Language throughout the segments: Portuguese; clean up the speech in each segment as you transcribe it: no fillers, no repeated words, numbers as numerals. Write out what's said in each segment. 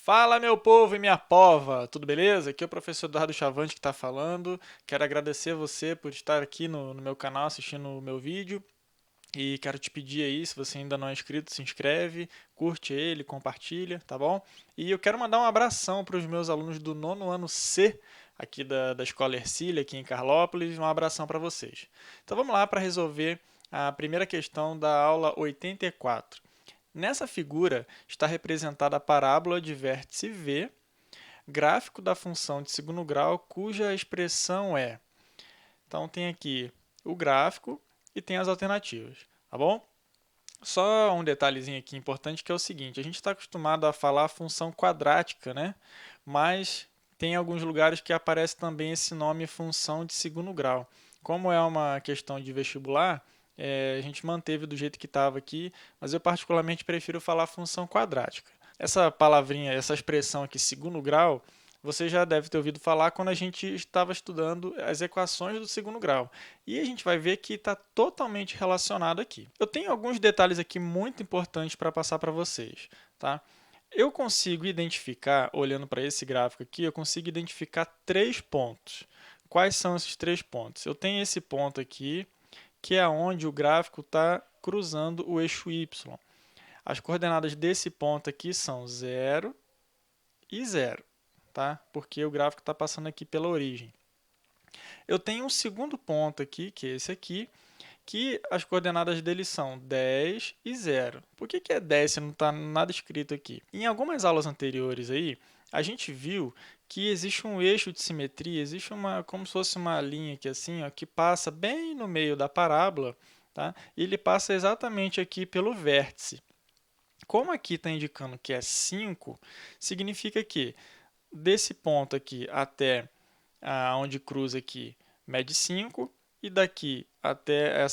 Fala, meu povo e minha pova, tudo beleza? Aqui é o professor Eduardo Chavante que está falando. Quero agradecer você por estar aqui no meu canal assistindo o meu vídeo. E quero te pedir aí, se você ainda não é inscrito, se inscreve, curte ele, compartilha, tá bom? E eu quero mandar um abração para os meus alunos do nono ano C, aqui da Escola Ercília, aqui em Carlópolis. Um abração para vocês. Então vamos lá para resolver a primeira questão da aula 84. Nessa figura está representada a parábola de vértice V, gráfico da função de segundo grau, cuja expressão é. Então tem aqui o gráfico e tem as alternativas, tá bom? Só um detalhezinho aqui importante que é o seguinte, a gente está acostumado a falar a função quadrática, né? Mas tem alguns lugares que aparece também esse nome função de segundo grau. Como é uma questão de vestibular, a gente manteve do jeito que estava aqui, mas eu particularmente prefiro falar função quadrática. Essa palavrinha, essa expressão aqui, segundo grau, você já deve ter ouvido falar quando a gente estava estudando as equações do segundo grau. E a gente vai ver que está totalmente relacionado aqui. Eu tenho alguns detalhes aqui muito importantes para passar para vocês. Tá? Eu consigo identificar, olhando para esse gráfico aqui, eu consigo identificar 3 pontos. Quais são esses 3 pontos? Eu tenho esse ponto aqui, que é onde o gráfico está cruzando o eixo y. As coordenadas desse ponto aqui são 0 e 0, tá? Porque o gráfico está passando aqui pela origem. Eu tenho um segundo ponto aqui, que é esse aqui, que as coordenadas dele são 10 e 0. Por que é 10 se não está nada escrito aqui? Em algumas aulas anteriores aí, a gente viu que existe um eixo de simetria, existe como se fosse uma linha aqui assim, ó, que passa bem no meio da parábola, tá? E ele passa exatamente aqui pelo vértice. Como aqui está indicando que é 5, significa que desse ponto aqui até onde cruza aqui mede 5, e daqui até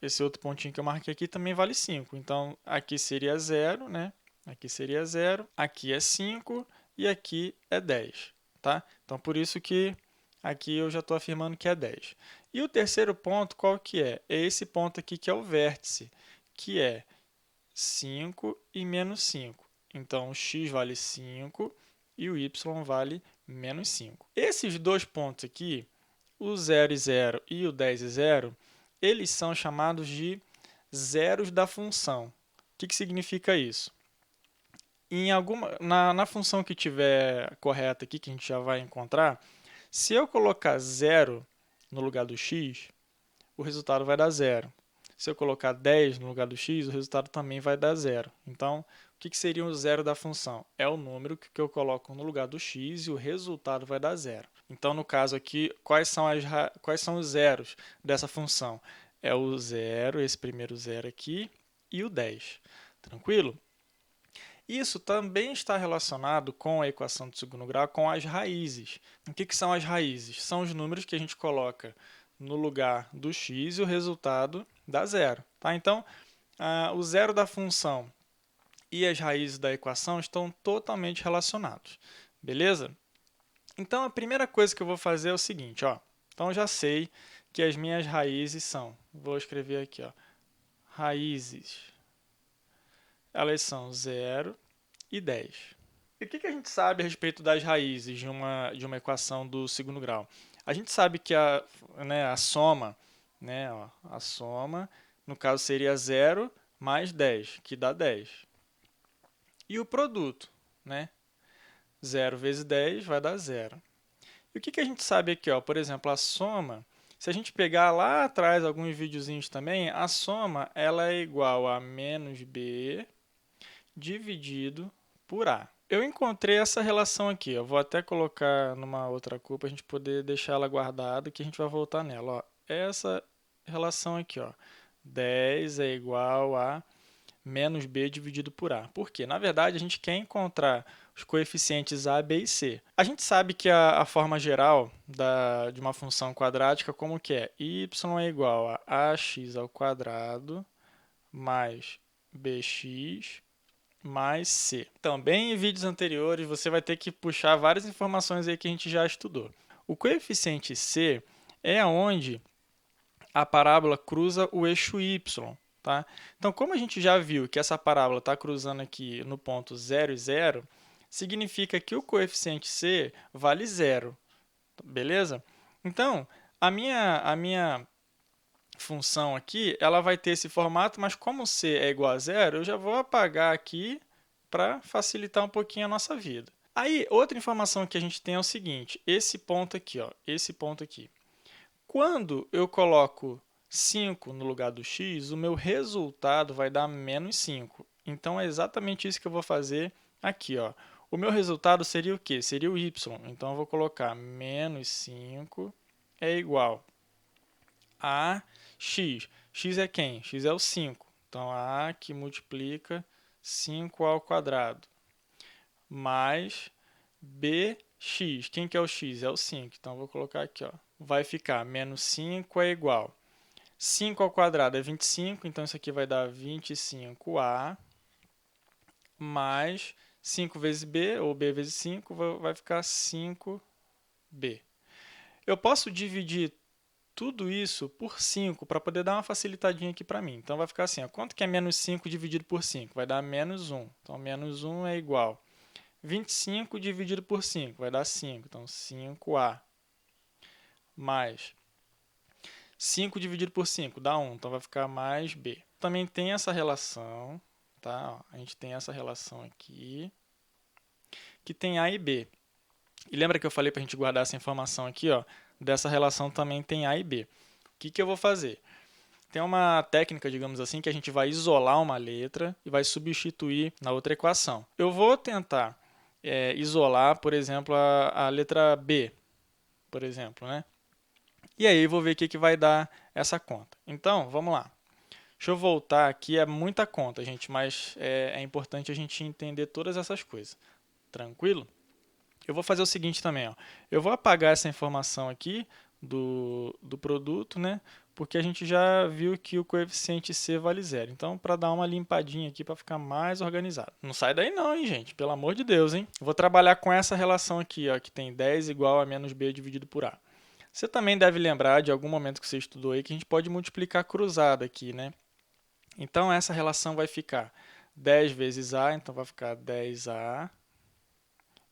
esse outro pontinho que eu marquei aqui também vale 5. Então, aqui seria 0, né? Aqui seria 0, aqui é 5 e aqui é 10. Tá? Então, por isso que aqui eu já estou afirmando que é 10. E o terceiro ponto, qual que é? É esse ponto aqui que é o vértice, que é 5 e menos 5. Então, o x vale 5 e o y vale menos 5. Esses dois pontos aqui, o 0 e 0 e o 10 e 0, eles são chamados de zeros da função. O que significa isso? Na função que tiver correta aqui, que a gente já vai encontrar, se eu colocar 0 no lugar do x, o resultado vai dar 0. Se eu colocar 10 no lugar do x, o resultado também vai dar 0. Então, o que seria o zero da função? É o número que eu coloco no lugar do x e o resultado vai dar 0. Então, no caso aqui, quais são os zeros dessa função? É o 0, esse primeiro 0 aqui, e o 10. Tranquilo? Isso também está relacionado com a equação de segundo grau, com as raízes. O que são as raízes? São os números que a gente coloca no lugar do x e o resultado dá 0. Tá? Então, o zero da função e as raízes da equação estão totalmente relacionados. Beleza? Então, a primeira coisa que eu vou fazer é o seguinte. Ó. Então, eu já sei que as minhas raízes são, vou escrever aqui, ó, raízes, elas são 0 e 10. E o que a gente sabe a respeito das raízes de uma equação do segundo grau? A gente sabe que a soma, né, ó, a soma, no caso seria 0 mais 10, que dá 10. E o produto, né? 0 vezes 10 vai dar 0. E o que a gente sabe aqui? Ó? Por exemplo, a soma, se a gente pegar lá atrás alguns videozinhos também, a soma ela é igual a menos b dividido por a. Eu encontrei essa relação aqui, eu vou até colocar numa outra cor para a gente poder deixar ela guardada, que a gente vai voltar nela. Ó. Essa relação aqui, ó, 10 é igual a menos b dividido por a. Por quê? Na verdade, a gente quer encontrar os coeficientes a, b e c. A gente sabe que a forma geral de uma função quadrática, como que é? Y é igual a ax ao quadrado mais bx mais c. Também em vídeos anteriores você vai ter que puxar várias informações aí que a gente já estudou. O coeficiente c é onde a parábola cruza o eixo y. Tá? Então, como a gente já viu que essa parábola está cruzando aqui no ponto 0 e 0, significa que o coeficiente c vale zero, beleza? Então, a minha função aqui, ela vai ter esse formato, mas como c é igual a zero, eu já vou apagar aqui para facilitar um pouquinho a nossa vida. Aí, outra informação que a gente tem é o seguinte, esse ponto aqui, ó, esse ponto aqui. Quando eu coloco 5 no lugar do x, o meu resultado vai dar menos 5. Então, é exatamente isso que eu vou fazer aqui, ó. O meu resultado seria o quê? Seria o y. Então, eu vou colocar menos 5 é igual a x. X é quem? X é o 5. Então, a que multiplica 5 ao quadrado mais bx. Quem que é o x? É o 5. Então, eu vou colocar aqui, ó. Vai ficar menos 5 é igual. 5 ao quadrado é 25, então isso aqui vai dar 25a mais 5 vezes b, ou b vezes 5, vai ficar 5b. Eu posso dividir tudo isso por 5 para poder dar uma facilitadinha aqui para mim. Então, vai ficar assim, ó, quanto que é menos 5 dividido por 5? Vai dar menos 1. Então, menos 1 é igual 25 dividido por 5, vai dar 5. Então, 5a mais 5 dividido por 5 dá 1, então vai ficar mais b. Também tem essa relação, tá? A gente tem essa relação aqui, que tem a e b. E lembra que eu falei para a gente guardar essa informação aqui, ó? Dessa relação também tem a e b. O que eu vou fazer? Tem uma técnica, digamos assim, que a gente vai isolar uma letra e vai substituir na outra equação. Eu vou tentar isolar, por exemplo, a letra b, por exemplo, né? E aí, vou ver o que vai dar essa conta. Então, vamos lá. Deixa eu voltar aqui, é muita conta, gente, mas é importante a gente entender todas essas coisas. Tranquilo? Eu vou fazer o seguinte também, ó. Eu vou apagar essa informação aqui do produto, né? Porque a gente já viu que o coeficiente c vale zero. Então, para dar uma limpadinha aqui, para ficar mais organizado. Não sai daí não, hein, gente? Pelo amor de Deus, hein? Vou trabalhar com essa relação aqui, ó, que tem 10 igual a menos b dividido por a. Você também deve lembrar de algum momento que você estudou aí que a gente pode multiplicar cruzado aqui, né? Então, essa relação vai ficar 10 vezes a, então vai ficar 10a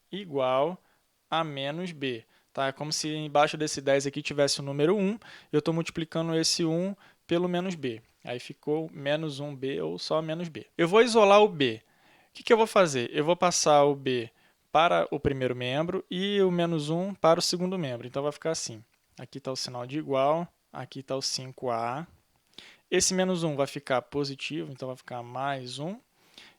igual a menos b. Tá? É como se embaixo desse 10 aqui tivesse o número 1, eu estou multiplicando esse 1 pelo menos b. Aí ficou menos 1b ou só menos b. Eu vou isolar o b. O que eu vou fazer? Eu vou passar o b para o primeiro membro e o menos 1 para o segundo membro. Então, vai ficar assim. Aqui está o sinal de igual, aqui está o 5a. Esse menos 1 vai ficar positivo, então vai ficar mais 1.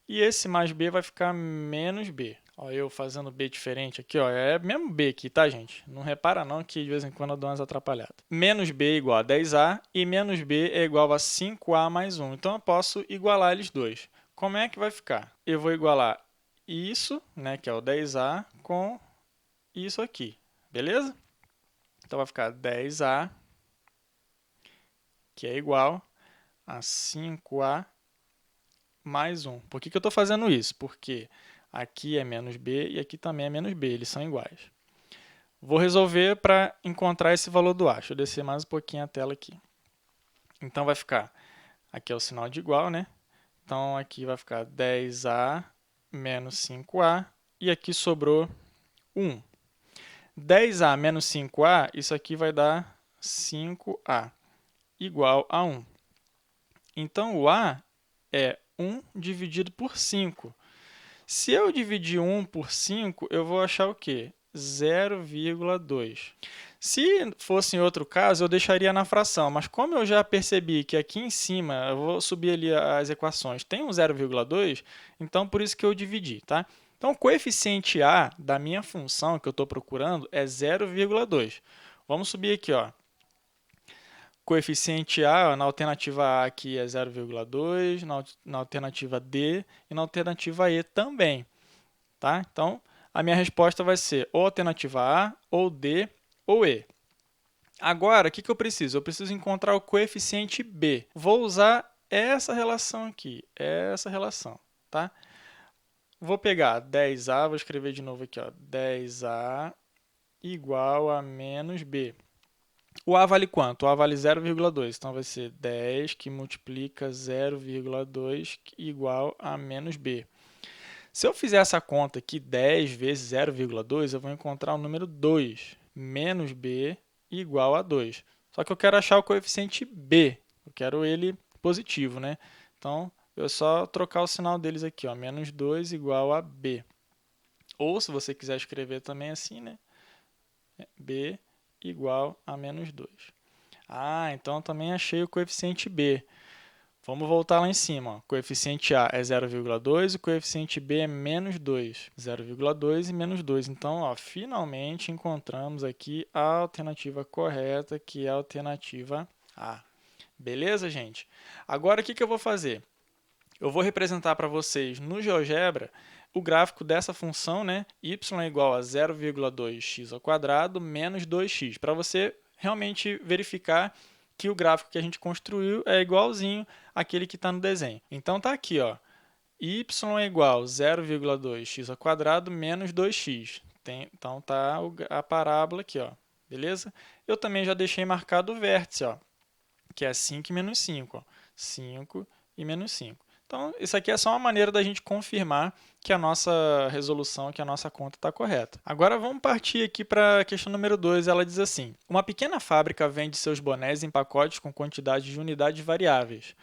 E esse mais b vai ficar menos b. Ó, eu fazendo b diferente aqui, ó, é mesmo b aqui, tá, gente? Não repara não que de vez em quando eu dou umas atrapalhadas. Menos b é igual a 10a e menos b é igual a 5a mais 1. Então, eu posso igualar eles dois. Como é que vai ficar? Eu vou igualar isso, né, que é o 10a, com isso aqui, beleza? Então, vai ficar 10a, que é igual a 5a mais 1. Por que eu estou fazendo isso? Porque aqui é menos b e aqui também é menos b, eles são iguais. Vou resolver para encontrar esse valor do a. Deixa eu descer mais um pouquinho a tela aqui. Então, vai ficar, aqui é o sinal de igual, né? Então, aqui vai ficar 10a menos 5a e aqui sobrou 1. 10a menos 5a, isso aqui vai dar 5a igual a 1. Então, o a é 1 dividido por 5. Se eu dividir 1 por 5, eu vou achar o quê? 0,2. Se fosse em outro caso, eu deixaria na fração, mas como eu já percebi que aqui em cima, eu vou subir ali as equações, tem um 0,2, então por isso que eu dividi, tá? Então, o coeficiente a da minha função que eu estou procurando é 0,2. Vamos subir aqui, ó. Coeficiente a, na alternativa A aqui é 0,2, na alternativa D e na alternativa E também. Tá? Então, a minha resposta vai ser ou alternativa A, ou D, ou E. Agora, o que eu preciso? Eu preciso encontrar o coeficiente B. Vou usar essa relação aqui, essa relação. Tá? Vou pegar 10a, vou escrever de novo aqui, ó, 10a igual a menos B. O a vale quanto? O a vale 0,2, então vai ser 10 que multiplica 0,2 igual a menos b. Se eu fizer essa conta aqui, 10 vezes 0,2, eu vou encontrar o número 2, menos b igual a 2. Só que eu quero achar o coeficiente b, eu quero ele positivo, né? Então, eu só trocar o sinal deles aqui, ó, menos 2 igual a b. Ou, se você quiser escrever também assim, né? b igual a menos 2. Ah, então também achei o coeficiente b. Vamos voltar lá em cima. Ó. O coeficiente A é 0,2 e o coeficiente B é menos 2. 0,2 e menos 2. Então, ó, finalmente encontramos aqui a alternativa correta, que é a alternativa A. Beleza, gente? Agora, o que eu vou fazer? Eu vou representar para vocês no GeoGebra o gráfico dessa função, né? Y é igual a 0,2x² menos 2x, para você realmente verificar que o gráfico que a gente construiu é igualzinho àquele que está no desenho. Então, está aqui, ó, y é igual a 0,2x² menos 2x. Então, está a parábola aqui, ó, beleza? Eu também já deixei marcado o vértice, ó, que é 5 e menos 5. Ó, 5 e menos 5. Então, isso aqui é só uma maneira da gente confirmar que a nossa resolução, que a nossa conta está correta. Agora, vamos partir aqui para a questão número 2. Ela diz assim: uma pequena fábrica vende seus bonés em pacotes com quantidade de unidades variáveis.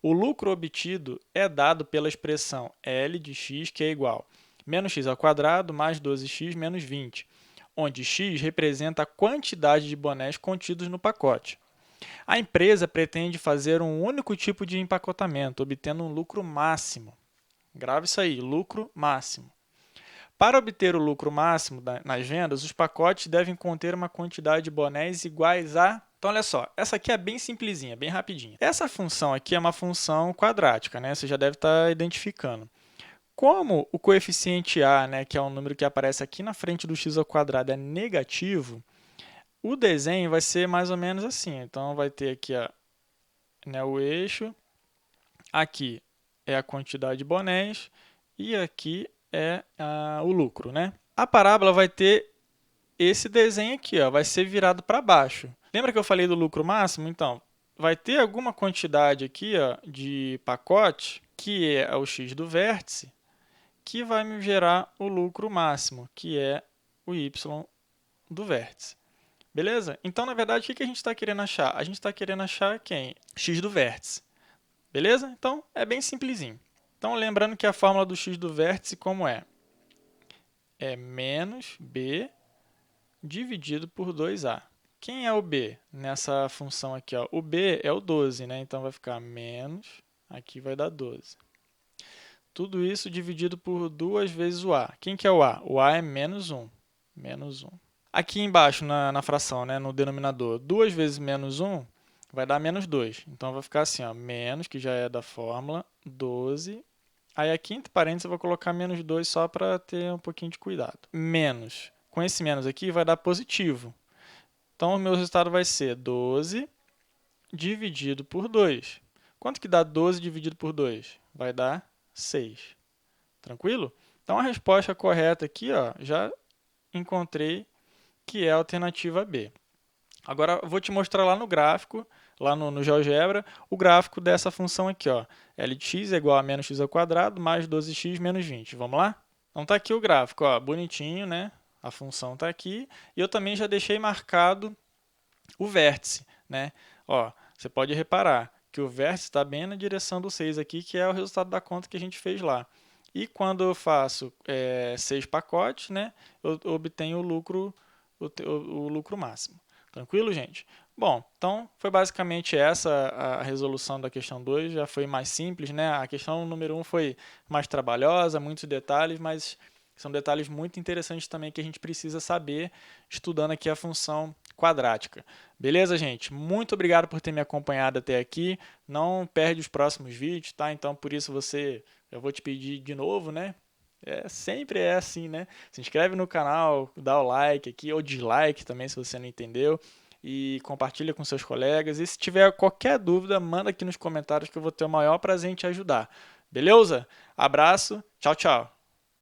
O lucro obtido é dado pela expressão L de x, que é igual a menos x² mais 12x menos 20, onde x representa a quantidade de bonés contidos no pacote. A empresa pretende fazer um único tipo de empacotamento, obtendo um lucro máximo. Grave isso aí, lucro máximo. Para obter o lucro máximo nas vendas, os pacotes devem conter uma quantidade de bonés iguais a... Então, olha só, essa aqui é bem simplesinha, bem rapidinha. Essa função aqui é uma função quadrática, né? Você já deve estar identificando. Como o coeficiente A, né, que é um número que aparece aqui na frente do x², é negativo, o desenho vai ser mais ou menos assim. Então, vai ter aqui né, o eixo, aqui é a quantidade de bonés e aqui é o lucro. Né? A parábola vai ter esse desenho aqui, ó, vai ser virado para baixo. Lembra que eu falei do lucro máximo? Então, vai ter alguma quantidade aqui, ó, de pacote, que é o x do vértice, que vai me gerar o lucro máximo, que é o y do vértice. Beleza? Então, na verdade, o que a gente está querendo achar? A gente está querendo achar quem? X do vértice. Beleza? Então, é bem simplesinho. Então, lembrando que a fórmula do x do vértice como é? É menos b dividido por 2a. Quem é o b nessa função aqui? Ó? O b é o 12, né? Então, vai ficar menos, aqui vai dar 12. Tudo isso dividido por 2 vezes o a. Quem que é o a? O a é menos 1. Menos 1. Aqui embaixo, na fração, né, no denominador, 2 vezes menos 1 vai dar menos 2. Então, vai ficar assim, ó, menos, que já é da fórmula, 12. Aí, aqui entre parênteses, eu vou colocar menos 2 só para ter um pouquinho de cuidado. Menos. Com esse menos aqui, vai dar positivo. Então, o meu resultado vai ser 12 dividido por 2. Quanto que dá 12 dividido por 2? Vai dar 6. Tranquilo? Então, a resposta correta aqui, ó, já encontrei que é a alternativa B. Agora, eu vou te mostrar lá no gráfico, lá no GeoGebra, o gráfico dessa função aqui, ó. L de x é igual a menos x² mais 12x menos 20. Vamos lá? Então, está aqui o gráfico, ó, bonitinho, né? A função está aqui. E eu também já deixei marcado o vértice, né? Ó, você pode reparar que o vértice está bem na direção do 6 aqui, que é o resultado da conta que a gente fez lá. E quando eu faço 6 pacotes, né, eu obtenho o lucro máximo. Tranquilo, gente? Bom, então foi basicamente essa a resolução da questão 2, já foi mais simples, né? A questão número 1 foi mais trabalhosa, muitos detalhes, mas são detalhes muito interessantes também que a gente precisa saber estudando aqui a função quadrática. Beleza, gente? Muito obrigado por ter me acompanhado até aqui. Não perde os próximos vídeos, tá? Então, por isso eu vou te pedir de novo, né? Sempre é assim, né? Se inscreve no canal, dá o like aqui, ou dislike também, se você não entendeu. E compartilha com seus colegas. E se tiver qualquer dúvida, manda aqui nos comentários que eu vou ter o maior prazer em te ajudar. Beleza? Abraço, tchau, tchau.